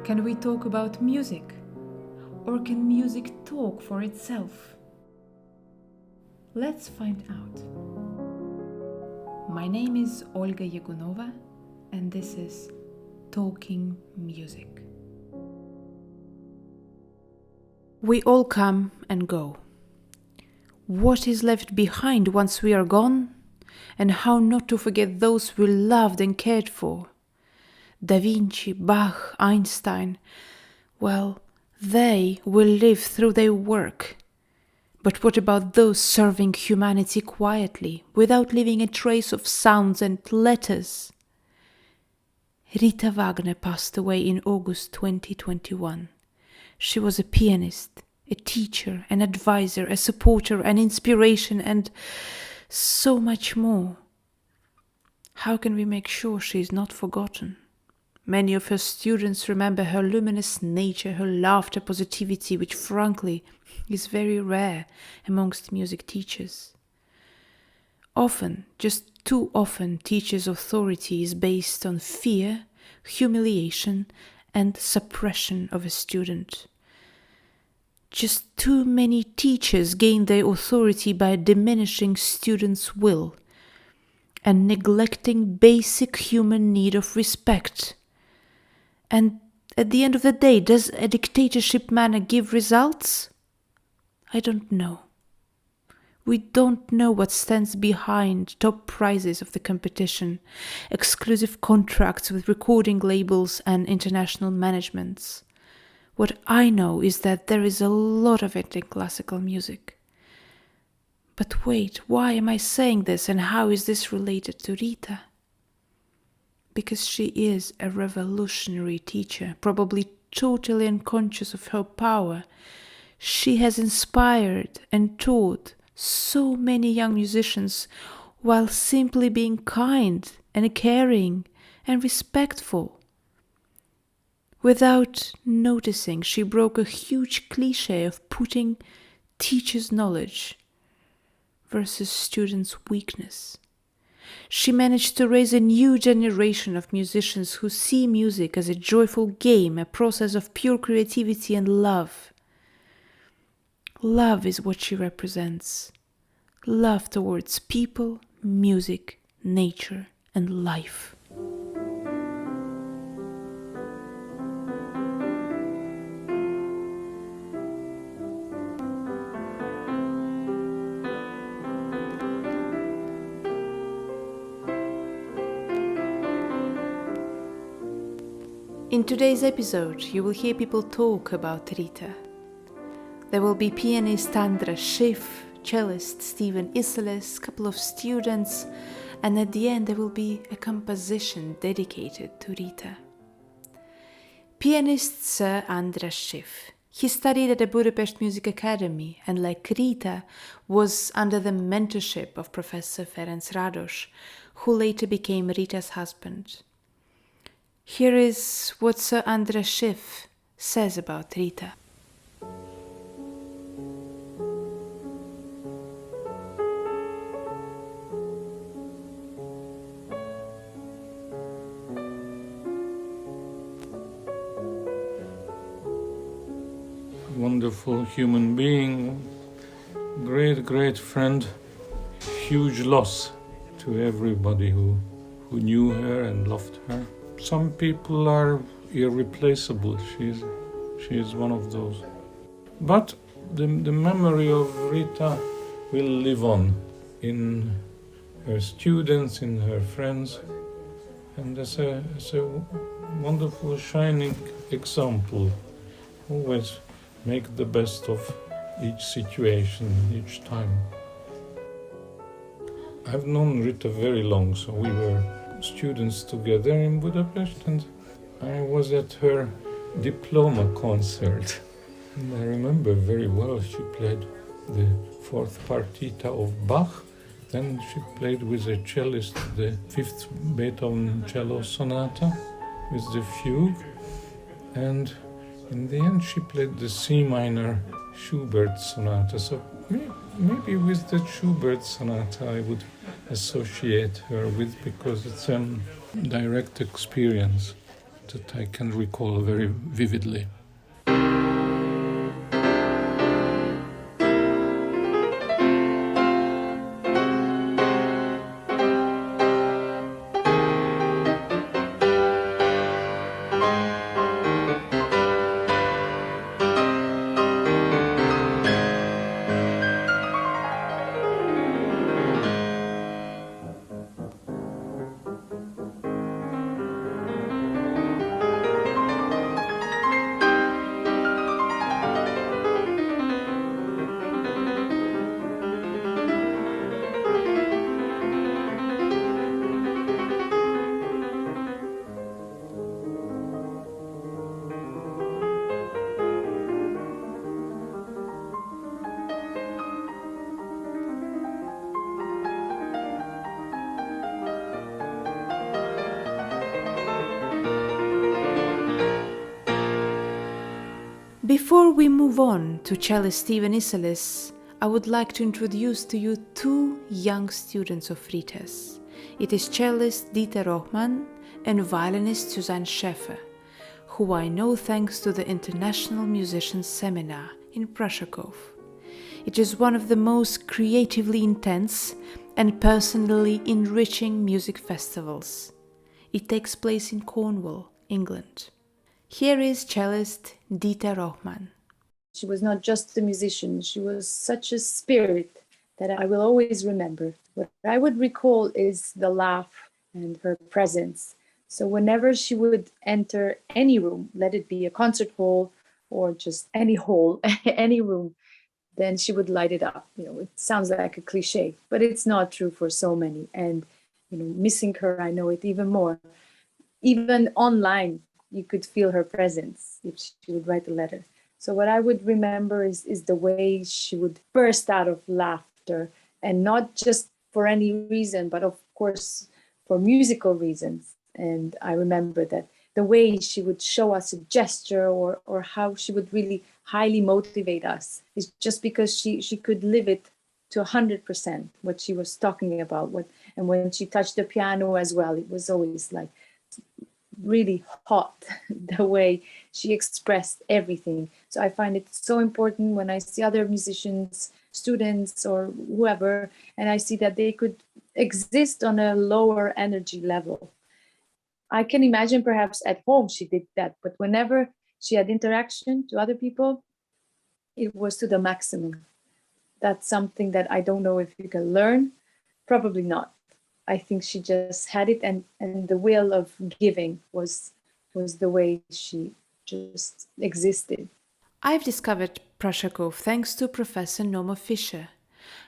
Can we talk about music? Or can music talk for itself? Let's find out. My name is Olga Jegunova, and this is Talking Music. We all come and go. What is left behind once we are gone? And how not to forget those we loved and cared for? Da Vinci, Bach, Einstein, well, they will live through their work. But what about those serving humanity quietly, without leaving a trace of sounds and letters? Rita Wagner passed away in August 2021. She was a pianist, a teacher, an advisor, a supporter, an inspiration, and so much more. How can we make sure she is not forgotten? Many of her students remember her luminous nature, her laughter, positivity, which frankly is very rare amongst music teachers. Often, just too often, teachers' authority is based on fear, humiliation, and suppression of a student. Just too many teachers gain their authority by diminishing students' will and neglecting basic human need of respect. And at the end of the day, does a dictatorship manner give results? I don't know. We don't know what stands behind top prizes of the competition, exclusive contracts with recording labels and international managements. What I know is that there is a lot of it in classical music. But wait, why am I saying this, and how is this related to Rita? Because she is a revolutionary teacher, probably totally unconscious of her power. She has inspired and taught so many young musicians while simply being kind and caring and respectful. Without noticing, she broke a huge cliché of putting teachers' knowledge versus students' weakness. She managed to raise a new generation of musicians who see music as a joyful game, a process of pure creativity and love. Love is what she represents. Love towards people, music, nature, and life. In today's episode, you will hear people talk about Rita. There will be pianist Andras Schiff, cellist Stephen Isserles, couple of students, and at the end there will be a composition dedicated to Rita. Pianist Sir Andras Schiff. He studied at the Budapest Music Academy and, like Rita, was under the mentorship of Professor Ferenc Rados, who later became Rita's husband. Here is what Sir Andras Schiff says about Rita. Wonderful human being, great friend, huge loss to everybody who knew her and loved her. Some people are irreplaceable. She is one of those. But the memory of Rita will live on in her students, in her friends, and as a wonderful shining example. Always make the best of each situation, each time. I've known Rita very long, so we were students together in Budapest, and I was at her diploma concert. And I remember very well she played the fourth partita of Bach, then she played with a cellist the fifth Beethoven cello sonata with the fugue, and in the end she played the C minor Schubert sonata. So maybe with the Schubert sonata I would associate her with, because it's a direct experience. that I can recall very vividly. Before we move on to cellist Stephen Iselis, I would like to introduce to you two young students of Rita's. It is cellist Rita Wagner and violinist Susanne Schäfer, who I know thanks to the International Musicians Seminar in Prussia, Cove. It is one of the most creatively intense and personally enriching music festivals. It takes place in Cornwall, England. Here is cellist Rita Wagner. She was not just a musician, she was such a spirit that I will always remember. What I would recall is the laugh and her presence. So whenever she would enter any room, let it be a concert hall or just any hall, any room, then she would light it up. It sounds like a cliche, but it's not true for so many. And, missing her, I know it even more. Even online, you could feel her presence if she would write a letter. So what I would remember is the way she would burst out of laughter, and not just for any reason, but of course for musical reasons. And I remember that the way she would show us a gesture or how she would really highly motivate us is just because she could live it to 100%, what she was talking about. And when she touched the piano as well, it was always like really hot, the way she expressed everything. So I find it so important when I see other musicians, students or whoever, and I see that they could exist on a lower energy level. I can imagine perhaps at home she did that, but whenever she had interaction to other people, it was to the maximum. That's something that I don't know if you can learn, probably not. I think she just had it, and the will of giving was the way she just existed. I've discovered Prussia Cove thanks to Professor Norma Fischer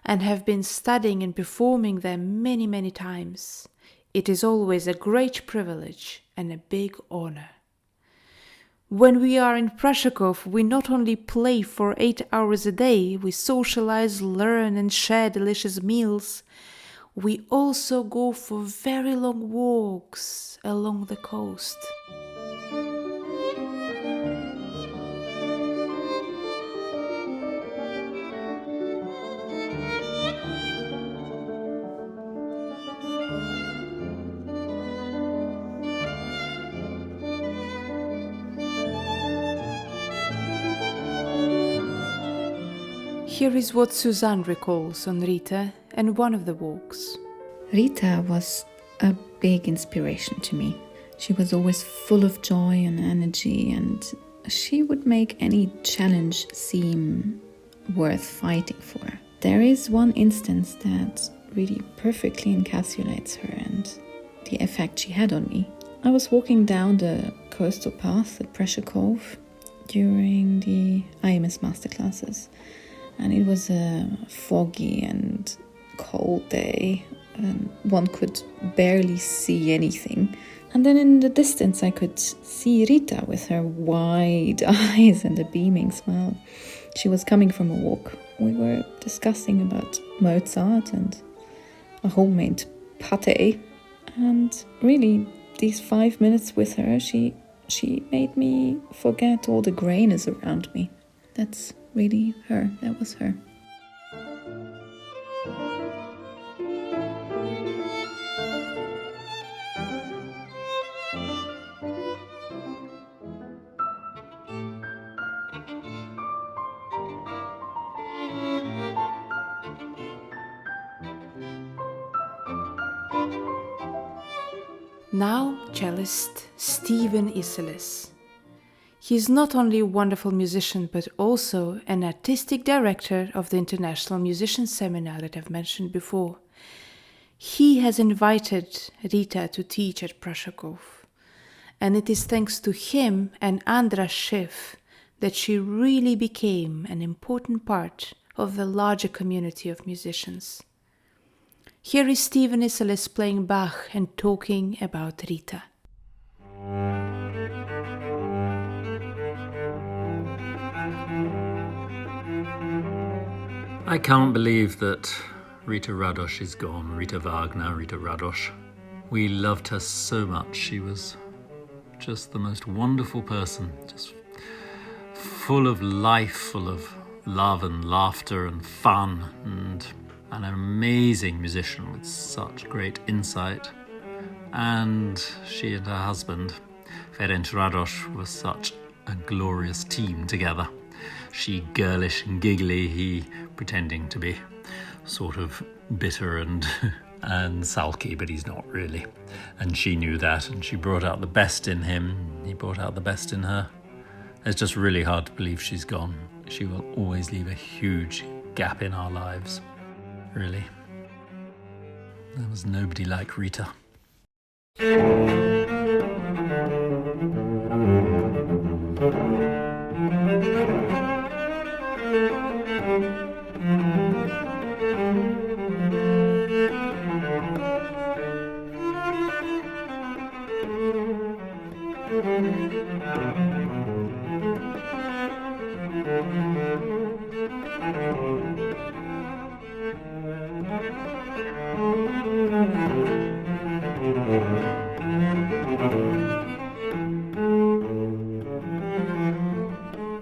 and have been studying and performing there many, many times. It is always a great privilege and a big honor. When we are in Prussia Cove, we not only play for 8 hours a day, we socialize, learn and share delicious meals. We also go for very long walks along the coast. Here is what Suzanne recalls on Rita and one of the walks. Rita was a big inspiration to me. She was always full of joy and energy, and she would make any challenge seem worth fighting for. There is one instance that really perfectly encapsulates her and the effect she had on me. I was walking down the coastal path at Prussia Cove during the IMS masterclasses, and it was a foggy and cold day, and one could barely see anything. And then in the distance I could see Rita with her wide eyes and a beaming smile. She was coming from a walk. We were discussing about Mozart and a homemade pate. And really, these 5 minutes with her, she made me forget all the grayness around me. That's really her. That was her. Now, cellist Stephen Isserles. He is not only a wonderful musician, but also an artistic director of the International Musicians Seminar that I've mentioned before. He has invited Rita to teach at Prussia Cove, and it is thanks to him and Andras Schiff that she really became an important part of the larger community of musicians. Here is Stephen Isserles playing Bach and talking about Rita. I can't believe that Rita Radosh is gone. Rita Wagner, Rita Radosh. We loved her so much. She was just the most wonderful person, just full of life, full of love and laughter and fun, and an amazing musician with such great insight. And she and her husband, Ferenc Radosh, were such a glorious team together. She girlish and giggly, he pretending to be sort of bitter and sulky, but he's not really. And she knew that, and she brought out the best in him. He brought out the best in her. It's just really hard to believe she's gone. She will always leave a huge gap in our lives, really. There was nobody like Rita.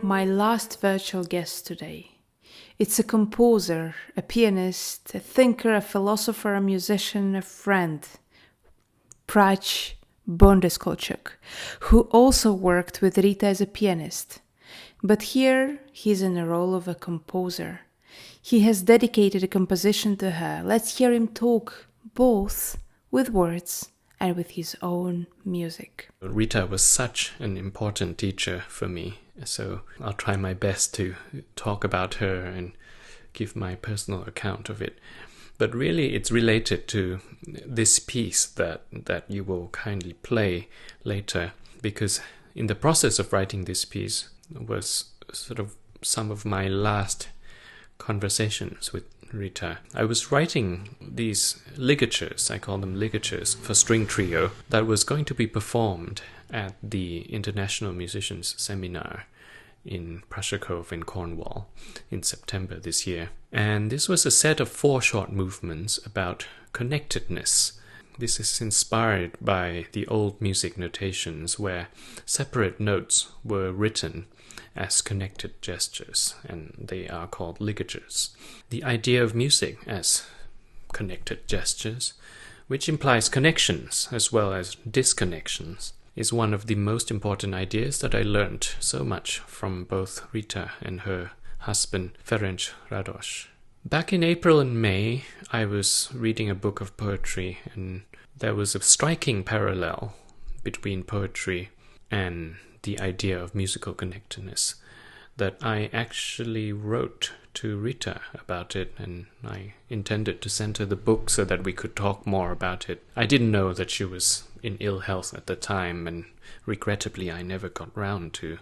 My last virtual guest today. It's a composer, a pianist, a thinker, a philosopher, a musician, a friend. Prach Bondeskolchuk, who also worked with Rita as a pianist. But here he's in the role of a composer. He has dedicated a composition to her. Let's hear him talk both with words and with his own music. Rita was such an important teacher for me, so I'll try my best to talk about her and give my personal account of it. But really it's related to this piece that you will kindly play later, because in the process of writing this piece was sort of some of my last conversations with Rita. I was writing these ligatures, I call them ligatures, for string trio that was going to be performed at the International Musicians Seminar in Prussia Cove in Cornwall in September this year. And this was a set of 4 short movements about connectedness. This is inspired by the old music notations where separate notes were written as connected gestures, and they are called ligatures. The idea of music as connected gestures, which implies connections as well as disconnections, is one of the most important ideas that I learned so much from both Rita and her husband Ferenc Radosh. Back in April and May, I was reading a book of poetry, and there was a striking parallel between poetry and the idea of musical connectedness that I actually wrote to Rita about it, and I intended to send her the book so that we could talk more about it. I didn't know that she was in ill health at the time, and regrettably I never got round to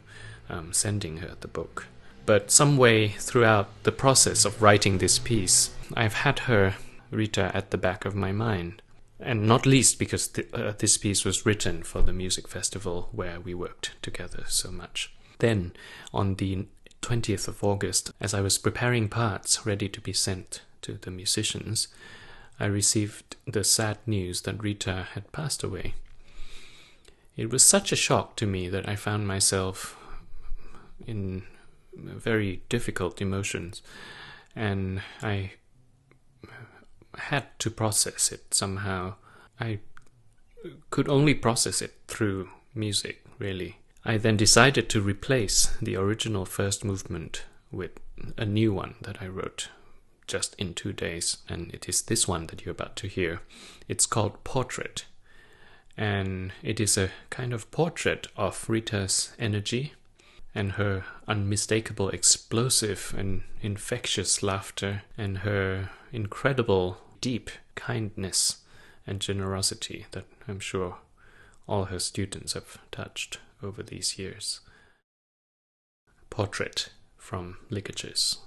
sending her the book. But some way throughout the process of writing this piece, I've had her, Rita, at the back of my mind. And not least because this piece was written for the music festival where we worked together so much. Then, on the 20th of August, as I was preparing parts ready to be sent to the musicians, I received the sad news that Rita had passed away. It was such a shock to me that I found myself in very difficult emotions, and I had to process it somehow. I could only process it through music, really. I then decided to replace the original first movement with a new one that I wrote just in 2 days, and it is this one that you're about to hear. It's called Portrait, And it is a kind of portrait of Rita's energy and her unmistakable explosive and infectious laughter and her incredible deep kindness and generosity that I'm sure all her students have touched over these years. Portrait from Ligatures.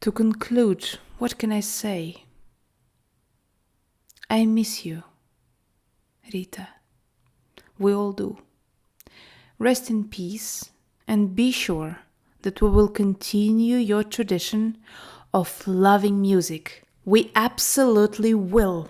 To conclude, what can I say? I miss you, Rita. We all do. Rest in peace and be sure that we will continue your tradition of loving music. We absolutely will.